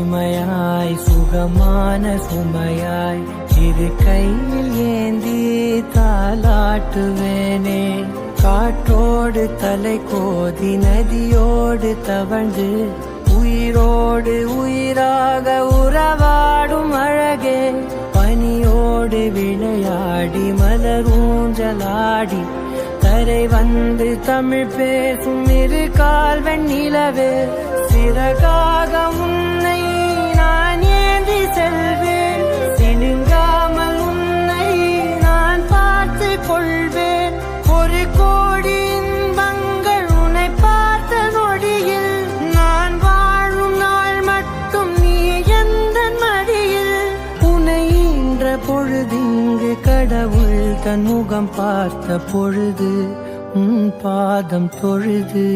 இனிமையாய் சுகமான சுமையாய் இரு கையில் ஏந்தி தாலாட்டுவேனே. காற்றோடு தலை கோதி நதியோடு தவழ்ந்து உயிரோடு உயிராக உறவாடும் அழகே. பனியோடு விளையாடி மலரூஞ்சலாடி கரை வந்து தமிழ் பேசும் இரு கால் வெண்ணிலவே. சிறகாக உன்னை நான் ஏந்தி செல்வேன், சினுங்காமல் உன்னை நான் பார்த்து கொள்வேன். ஒரு கோடி இன்பங்கள் உன்னை பார்த்த நொடியில், நான் வாழும் நாள் மட்டும் நீ எந்த மடியில். உன்னை ஈன்ற பொழுதிங்கு கடவுள் தன் முகம் பார்த்த பொழுது உன் பாதம் தொழுது.